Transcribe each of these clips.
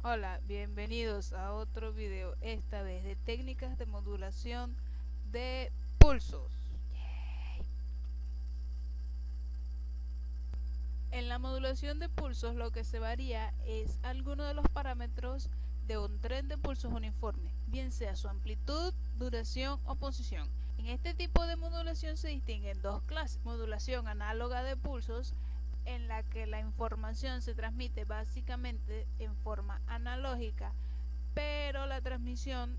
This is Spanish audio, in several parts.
Hola, bienvenidos a otro video, esta vez de técnicas de modulación de pulsos. En la modulación de pulsos lo que se varía es alguno de los parámetros de un tren de pulsos uniforme, bien sea su amplitud, duración o posición. En este tipo de modulación se distinguen dos clases: modulación análoga de pulsos, en la que la información se transmite básicamente en forma analógica, pero la transmisión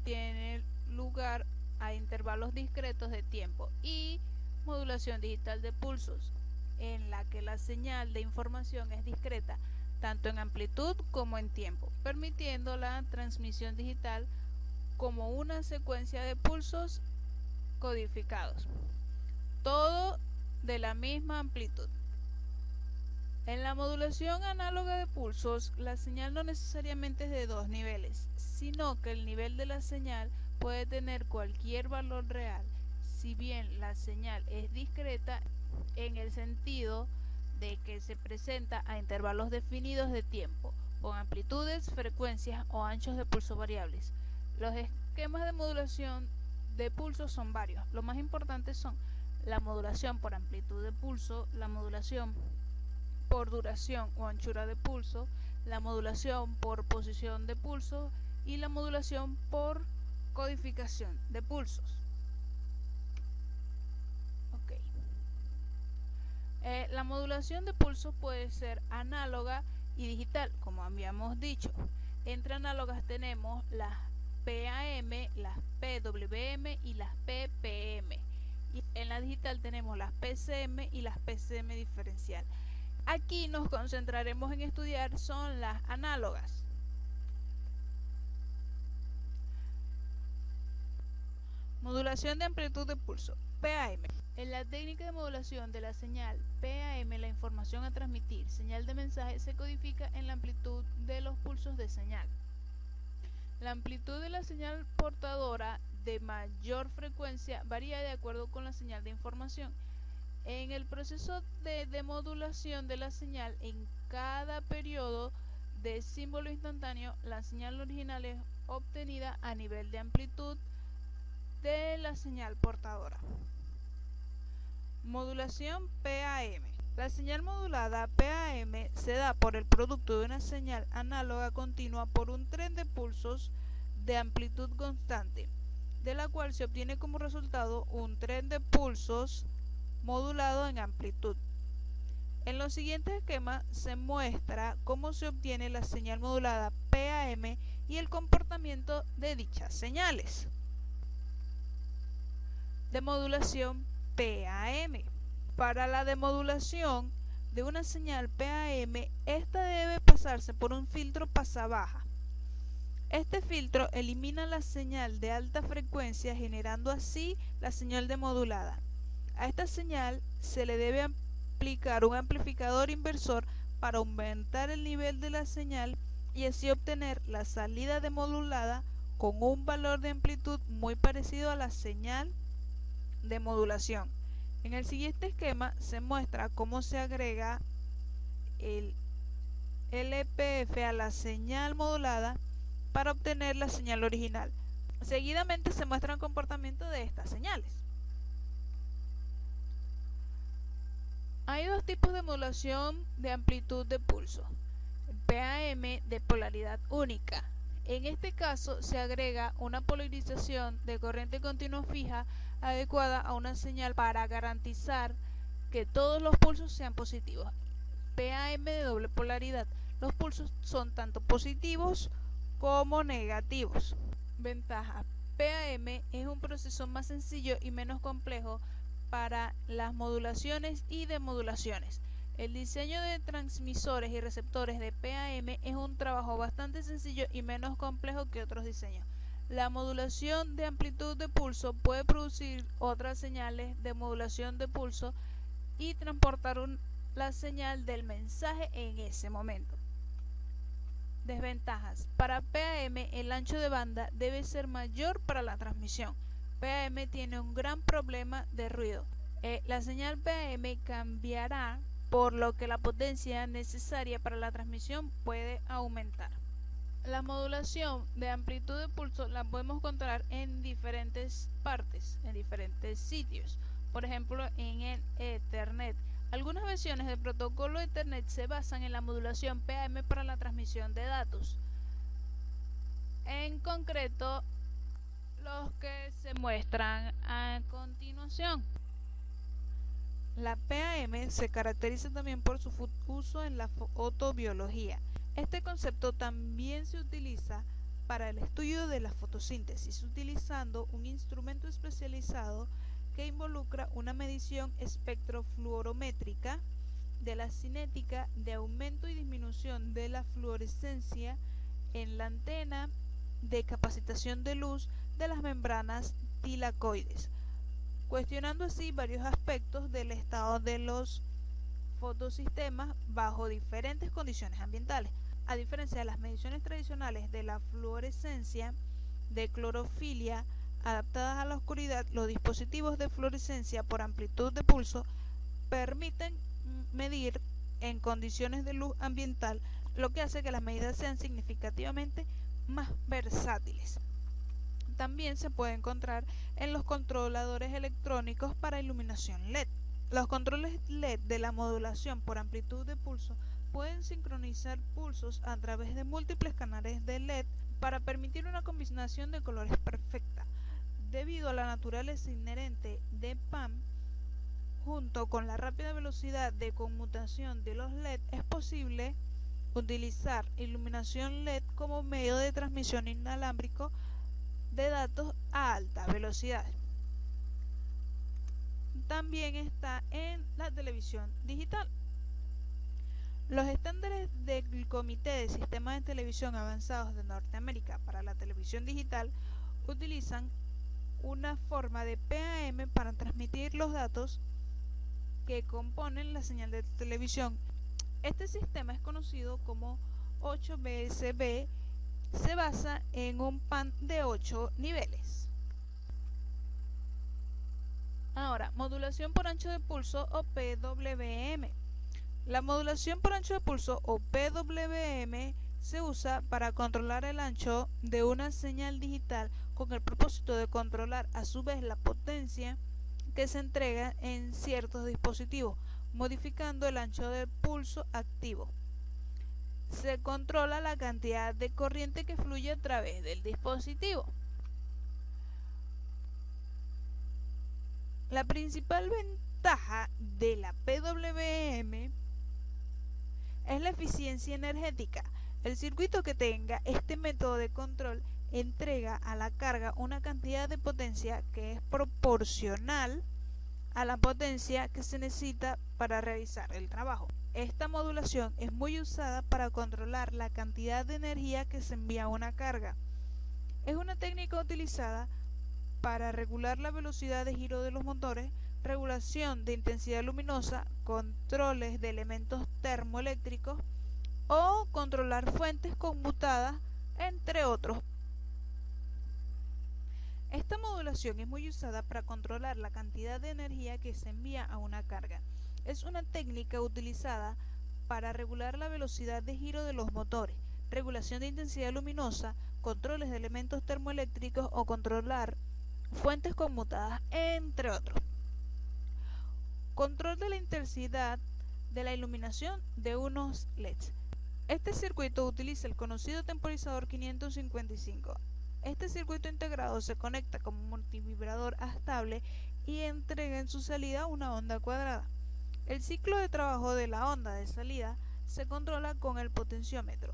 tiene lugar a intervalos discretos de tiempo, y modulación digital de pulsos, en la que la señal de información es discreta tanto en amplitud como en tiempo, permitiendo la transmisión digital como una secuencia de pulsos codificados, todo de la misma amplitud. En la modulación análoga de pulsos, la señal no necesariamente es de dos niveles, sino que el nivel de la señal puede tener cualquier valor real, si bien la señal es discreta en el sentido de que se presenta a intervalos definidos de tiempo, con amplitudes, frecuencias o anchos de pulso variables. Los esquemas de modulación de pulso son varios. Los más importantes son la modulación por amplitud de pulso, la modulación por duración o anchura de pulso, la modulación por posición de pulso y la modulación por codificación de pulsos. Okay. La modulación de pulsos puede ser análoga y digital, como habíamos dicho. Entre análogas tenemos las PAM, las PWM y las PPM. Y en la digital tenemos las PCM y las PCM diferencial. Aquí nos concentraremos en estudiar son las análogas. Modulación de amplitud de pulso, PAM. En la técnica de modulación de la señal PAM, la información a transmitir, señal de mensaje, se codifica en la amplitud de los pulsos de señal. La amplitud de la señal portadora de mayor frecuencia varía de acuerdo con la señal de información. En el proceso de demodulación de la señal, en cada periodo de símbolo instantáneo, la señal original es obtenida a nivel de amplitud de la señal portadora. Modulación PAM. La señal modulada PAM se da por el producto de una señal análoga continua por un tren de pulsos de amplitud constante, de la cual se obtiene como resultado un tren de pulsos modulado en amplitud. En los siguientes esquemas se muestra cómo se obtiene la señal modulada PAM y el comportamiento de dichas señales. Demodulación PAM. Para la demodulación de una señal PAM, esta debe pasarse por un filtro pasabaja. Este filtro elimina la señal de alta frecuencia, generando así la señal demodulada. A esta señal se le debe aplicar un amplificador inversor para aumentar el nivel de la señal y así obtener la salida demodulada con un valor de amplitud muy parecido a la señal de modulación. En el siguiente esquema se muestra cómo se agrega el LPF a la señal modulada para obtener la señal original. Seguidamente se muestra el comportamiento de estas señales. Hay dos tipos de modulación de amplitud de pulso: PAM de polaridad única. En este caso se agrega una polarización de corriente continua fija adecuada a una señal para garantizar que todos los pulsos sean positivos. PAM de doble polaridad. Los pulsos son tanto positivos como negativos. Ventaja: PAM es un proceso más sencillo y menos complejo para las modulaciones y demodulaciones. El diseño de transmisores y receptores de PAM es un trabajo bastante sencillo y menos complejo que otros diseños. La modulación de amplitud de pulso puede producir otras señales de modulación de pulso y transportar la señal del mensaje en ese momento. Desventajas: para PAM el ancho de banda debe ser mayor para la transmisión. PAM tiene un gran problema de ruido. La señal PAM cambiará, por lo que la potencia necesaria para la transmisión puede aumentar. La modulación de amplitud de pulso la podemos encontrar en diferentes partes, en diferentes sitios. Por ejemplo, en el Ethernet. Algunas versiones del protocolo Ethernet se basan en la modulación PAM para la transmisión de datos. En concreto, los que se muestran a continuación. La PAM se caracteriza también por su uso en la fotobiología. Este concepto también se utiliza para el estudio de la fotosíntesis, utilizando un instrumento especializado que involucra una medición espectrofluorométrica de la cinética de aumento y disminución de la fluorescencia en la antena de capacitación de luz de las membranas tilacoides, cuestionando así varios aspectos del estado de los fotosistemas bajo diferentes condiciones ambientales. A diferencia de las mediciones tradicionales de la fluorescencia de clorofilia adaptadas a la oscuridad, los dispositivos de fluorescencia por amplitud de pulso permiten medir en condiciones de luz ambiental, lo que hace que las medidas sean significativamente más versátiles. También se puede encontrar en los controladores electrónicos para iluminación LED. Los controles LED de la modulación por amplitud de pulso pueden sincronizar pulsos a través de múltiples canales de LED para permitir una combinación de colores perfecta. Debido a la naturaleza inherente de PAM, junto con la rápida velocidad de conmutación de los LED, es posible utilizar iluminación LED como medio de transmisión inalámbrico de datos a alta velocidad. También está en la televisión digital. Los estándares del Comité de Sistemas de Televisión Avanzados de Norteamérica para la televisión digital utilizan una forma de PAM para transmitir los datos que componen la señal de televisión. Este sistema es conocido como 8BSB. Se basa en un PAN de 8 niveles. Ahora, modulación por ancho de pulso o PWM. La modulación por ancho de pulso o PWM se usa para controlar el ancho de una señal digital con el propósito de controlar a su vez la potencia que se entrega en ciertos dispositivos, modificando el ancho del pulso activo. Se controla la cantidad de corriente que fluye a través del dispositivo. La principal ventaja de la PWM es la eficiencia energética. El circuito que tenga este método de control entrega a la carga una cantidad de potencia que es proporcional a la potencia que se necesita para realizar el trabajo. Esta modulación es muy usada para controlar la cantidad de energía que se envía a una carga. Es una técnica utilizada para regular la velocidad de giro de los motores, regulación de intensidad luminosa, controles de elementos termoeléctricos o controlar fuentes conmutadas, entre otros. Esta modulación es muy usada para controlar la cantidad de energía que se envía a una carga. Es una técnica utilizada para regular la velocidad de giro de los motores, regulación de intensidad luminosa, controles de elementos termoeléctricos o controlar fuentes conmutadas, entre otros. Control de la intensidad de la iluminación de unos LEDs. Este circuito utiliza el conocido temporizador 555. Este circuito integrado se conecta como multivibrador estable y entrega en su salida una onda cuadrada. El ciclo de trabajo de la onda de salida se controla con el potenciómetro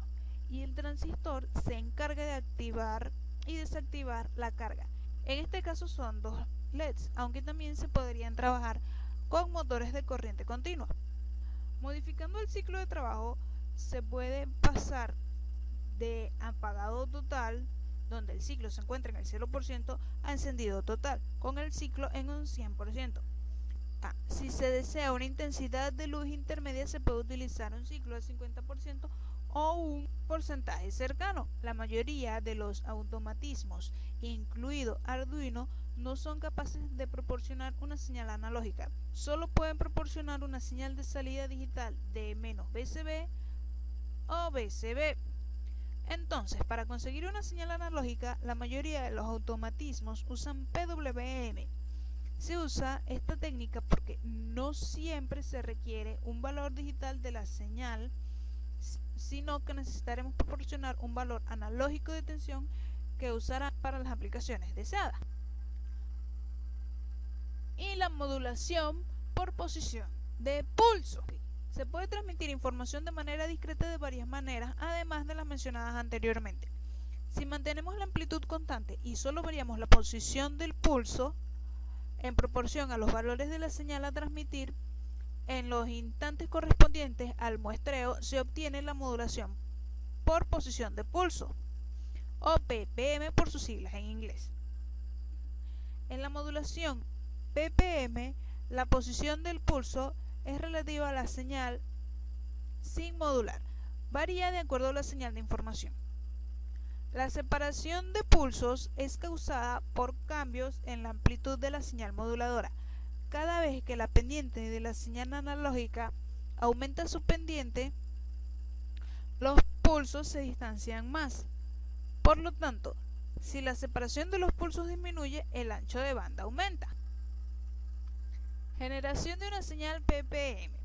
y el transistor se encarga de activar y desactivar la carga. En este caso son dos LEDs, aunque también se podrían trabajar con motores de corriente continua. Modificando el ciclo de trabajo se puede pasar de apagado total, donde el ciclo se encuentra en el 0%, a encendido total, con el ciclo en un 100%. Si se desea una intensidad de luz intermedia, se puede utilizar un ciclo de 50% o un porcentaje cercano. La mayoría de los automatismos, incluido Arduino, no son capaces de proporcionar una señal analógica. Solo pueden proporcionar una señal de salida digital de -VCB o VCB. Entonces, para conseguir una señal analógica, la mayoría de los automatismos usan PWM. Se usa esta técnica porque no siempre se requiere un valor digital de la señal, sino que necesitaremos proporcionar un valor analógico de tensión que usará para las aplicaciones deseadas. Y la modulación por posición de pulso. Se puede transmitir información de manera discreta de varias maneras, además de las mencionadas anteriormente. Si mantenemos la amplitud constante y solo variamos la posición del pulso en proporción a los valores de la señal a transmitir, en los instantes correspondientes al muestreo se obtiene la modulación por posición de pulso, o ppm por sus siglas en inglés. En la modulación ppm, la posición del pulso es relativa a la señal sin modular, varía de acuerdo a la señal de información. La separación de pulsos es causada por cambios en la amplitud de la señal moduladora. Cada vez que la pendiente de la señal analógica aumenta su pendiente, los pulsos se distancian más. Por lo tanto, si la separación de los pulsos disminuye, el ancho de banda aumenta. Generación de una señal ppm.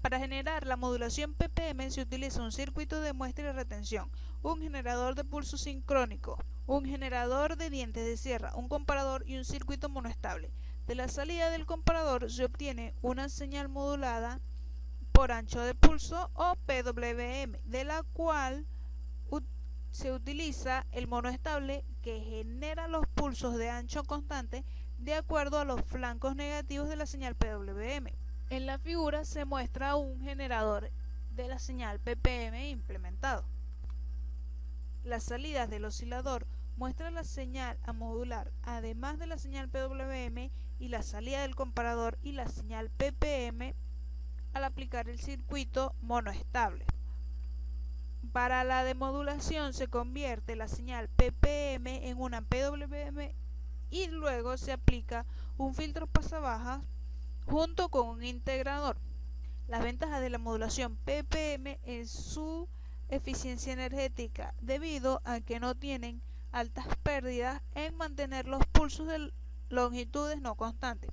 Para generar la modulación ppm se utiliza un circuito de muestra y retención, un generador de pulso sincrónico, un generador de dientes de sierra, un comparador y un circuito monoestable. De la salida del comparador se obtiene una señal modulada por ancho de pulso o PWM, de la cual se utiliza el monoestable que genera los pulsos de ancho constante de acuerdo a los flancos negativos de la señal PWM. En la figura se muestra un generador de la señal ppm implementado. Las salidas del oscilador muestran la señal a modular, además de la señal PWM, y la salida del comparador y la señal ppm al aplicar el circuito monoestable. Para la demodulación se convierte la señal ppm en una PWM y luego se aplica un filtro pasabajas junto con un integrador. Las ventajas de la modulación ppm es su eficiencia energética, debido a que no tienen altas pérdidas en mantener los pulsos de longitudes no constantes,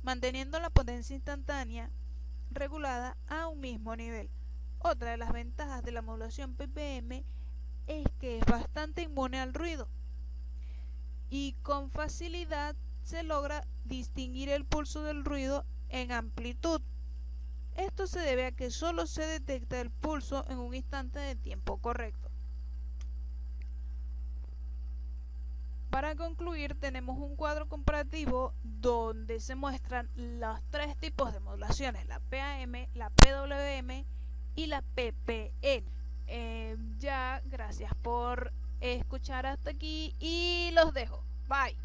manteniendo la potencia instantánea regulada a un mismo nivel. Otra de las ventajas de la modulación ppm es que es bastante inmune al ruido y con facilidad se logra distinguir el pulso del ruido en amplitud. Esto se debe a que solo se detecta el pulso en un instante de tiempo correcto. Para concluir, tenemos un cuadro comparativo donde se muestran los tres tipos de modulaciones: la PAM, la PWM y la PPM. Gracias por escuchar hasta aquí y los dejo. Bye.